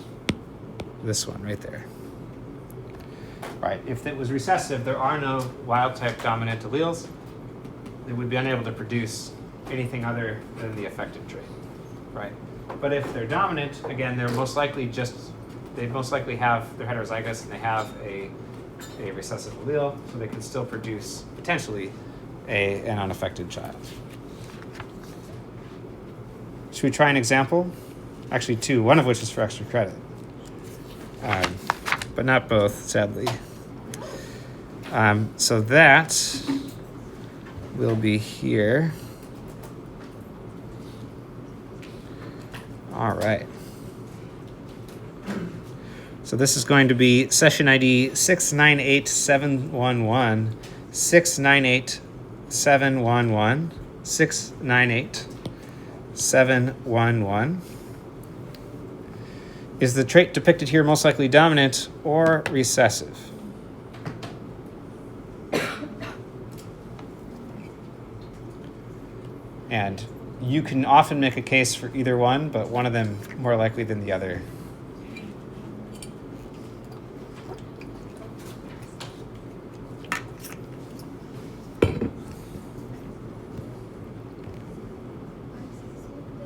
This one right there. Right. If it was recessive, there are no wild-type dominant alleles. They would be unable to produce anything other than the affected trait. Right. But if they're dominant, again, they'd most likely have, they're heterozygous and they have a recessive allele, so they can still produce potentially an unaffected child. Should we try an example? Actually, two, one of which is for extra credit. But not both, sadly. So that will be here. All right. So this is going to be session ID 698711, 698711, 698711. Is the trait depicted here most likely dominant or recessive? And you can often make a case for either one, but one of them more likely than the other. Does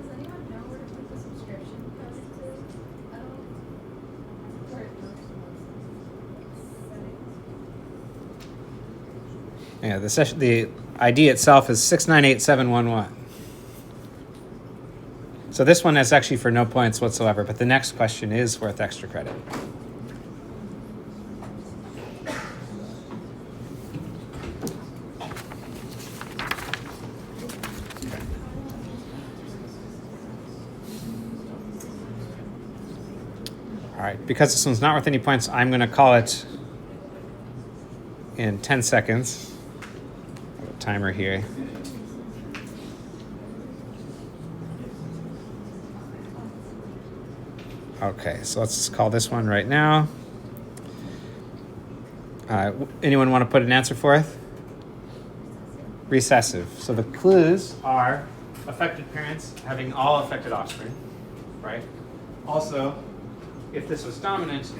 anyone know where to put the subscription code into? I don't. Where it goes. Yeah, the ID itself is 698711. So this one is actually for no points whatsoever, but the next question is worth extra credit. All right, because this one's not worth any points, I'm going to call it in 10 seconds. I have a timer here. Okay, so let's call this one right now. Anyone want to put an answer forth? Recessive. So the clues are affected parents having all affected offspring, right? Also, if this was dominant,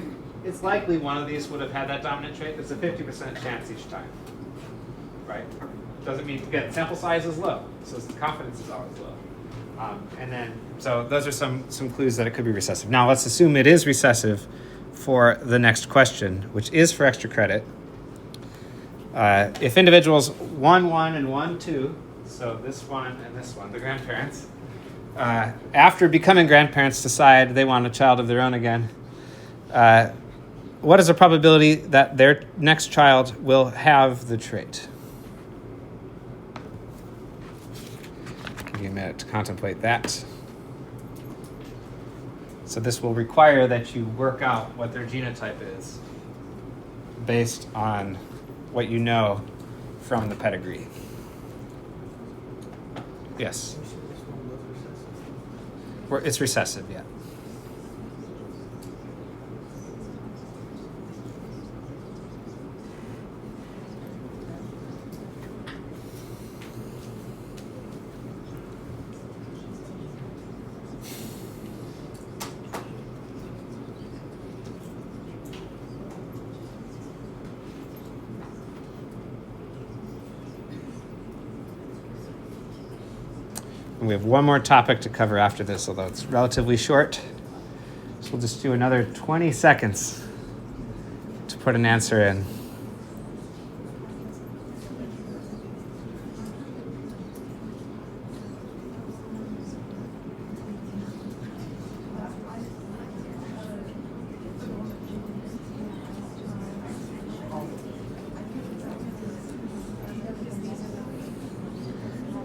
it's likely one of these would have had that dominant trait. There's a 50% chance each time, right? Doesn't mean, again, sample size is low, so the confidence is always low. So those are some clues that it could be recessive. Now let's assume it is recessive for the next question, which is for extra credit. If individuals 1, 1, and 1, 2, so this one and this one, the grandparents, after becoming grandparents decide they want a child of their own again, what is the probability that their next child will have the trait? Give you a minute to contemplate that. So this will require that you work out what their genotype is based on what you know from the pedigree. Yes? It's recessive, yeah. And we have one more topic to cover after this, although it's relatively short. So we'll just do another 20 seconds to put an answer in.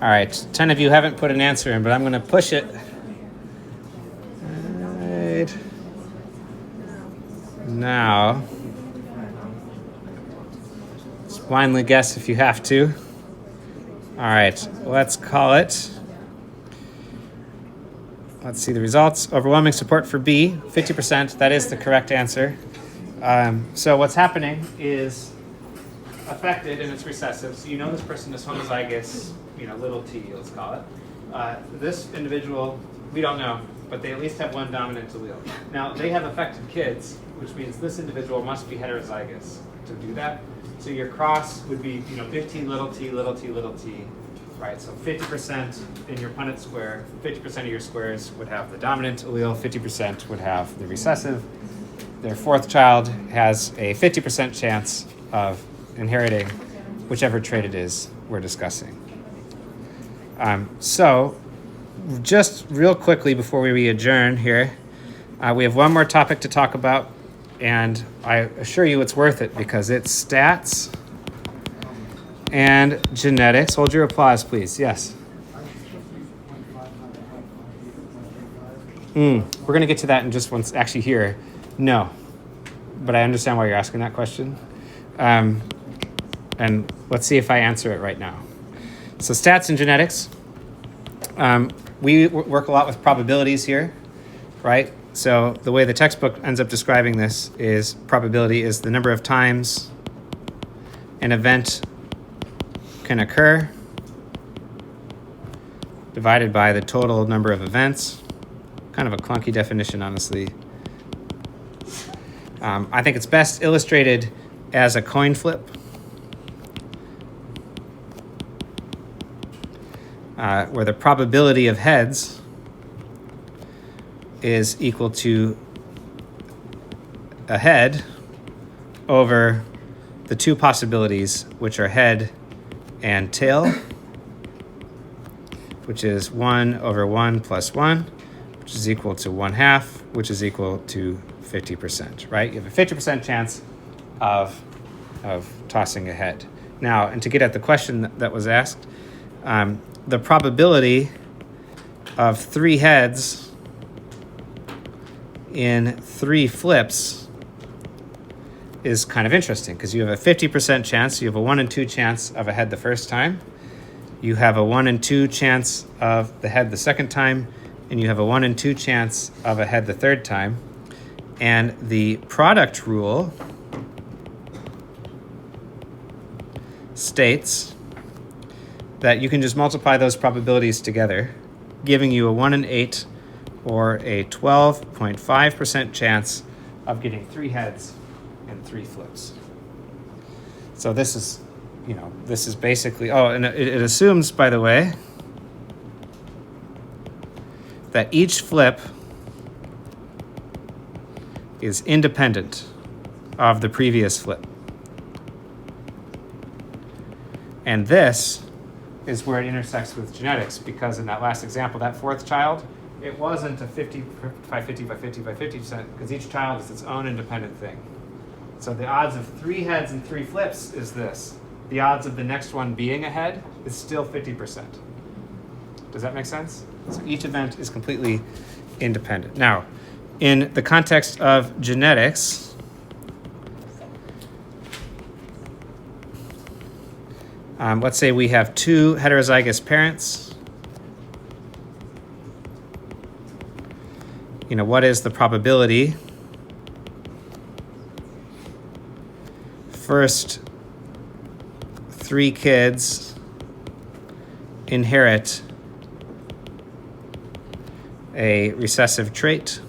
All right, 10 of you haven't put an answer in, but I'm going to push it. Right now, just blindly guess if you have to. All right, let's call it. Let's see the results. Overwhelming support for B, 50%. That is the correct answer. So what's happening is affected and it's recessive. So you know this person is homozygous, little t, let's call it. This individual, we don't know, but they at least have one dominant allele. Now, they have affected kids, which means this individual must be heterozygous to do that. So your cross would be, 15 little t, little t, little t, right? So 50% in your Punnett square, 50% of your squares would have the dominant allele, 50% would have the recessive. Their fourth child has a 50% chance of inheriting whichever trait it is we're discussing. So just real quickly before we adjourn here, we have one more topic to talk about, and I assure you it's worth it because it's stats and genetics. Hold your applause, please. Yes. We're going to get to that in just once. Actually, here, no. But I understand why you're asking that question. And let's see if I answer it right now. So stats and genetics. We work a lot with probabilities here, right? So the way the textbook ends up describing this is probability is the number of times an event can occur divided by the total number of events. Kind of a clunky definition, honestly. I think it's best illustrated as a coin flip. Where the probability of heads is equal to a head over the two possibilities, which are head and tail, which is 1 over 1 plus 1, which is equal to 1/2, which is equal to 50%, right? You have a 50% chance of tossing a head. Now, and to get at the question that was asked, the probability of 3 heads in 3 flips is kind of interesting because you have a 50% chance, you have a 1 in 2 chance of a head the first time, you have a 1 in 2 chance of the head the second time, and you have a 1 in 2 chance of a head the third time. And the product rule states that you can just multiply those probabilities together, giving you a 1 in 8 or a 12.5% chance of getting 3 heads and 3 flips. So this is, this is basically, and it assumes, by the way, that each flip is independent of the previous flip. And this is where it intersects with genetics, because in that last example, that fourth child, it wasn't a 50 by 50 by 50 by 50%, because each child is its own independent thing. So the odds of 3 heads and 3 flips is this. The odds of the next one being a head is still 50%. Does that make sense? So each event is completely independent. Now, in the context of genetics, let's say we have 2 heterozygous parents. What is the probability? First 3 kids inherit a recessive trait.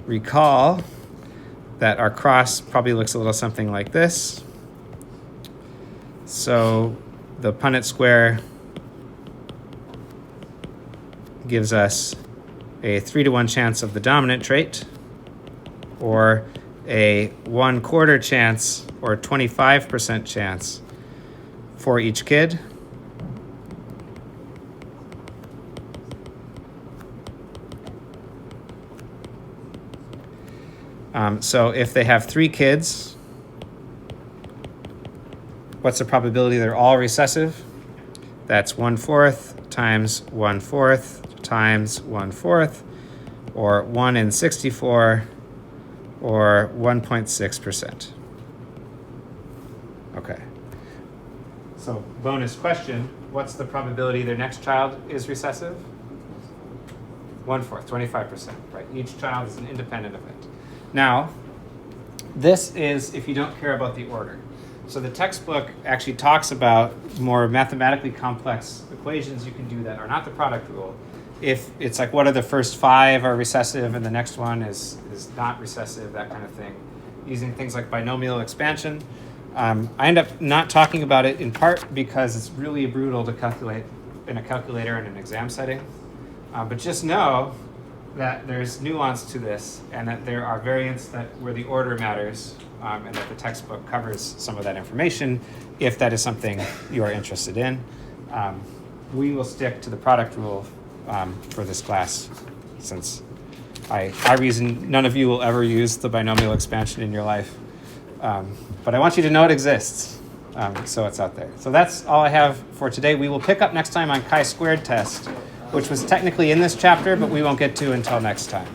Recall that our cross probably looks a little something like this. So the Punnett square gives us a 3-to-1 chance of the dominant trait, or a 1/4 chance or 25% chance for each kid. So if they have 3 kids, what's the probability they're all recessive? That's 1/4 times 1/4 times 1/4, or 1 in 64, or 1.6%. Okay. So bonus question, what's the probability their next child is recessive? 1/4, 25%, right? Each child is an independent event. Now, this is if you don't care about the order. So the textbook actually talks about more mathematically complex equations you can do that are not the product rule. If it's like what are the first 5 are recessive and the next one is not recessive, that kind of thing, using things like binomial expansion. I end up not talking about it in part because it's really brutal to calculate in a calculator in an exam setting. But just know that there's nuance to this and that there are variants that where the order matters, and that the textbook covers some of that information if that is something you're interested in. We will stick to the product rule for this class, since I reason none of you will ever use the binomial expansion in your life. But I want you to know it exists, so it's out there. So that's all I have for today. We will pick up next time on chi-squared test, which was technically in this chapter, but we won't get to until next time.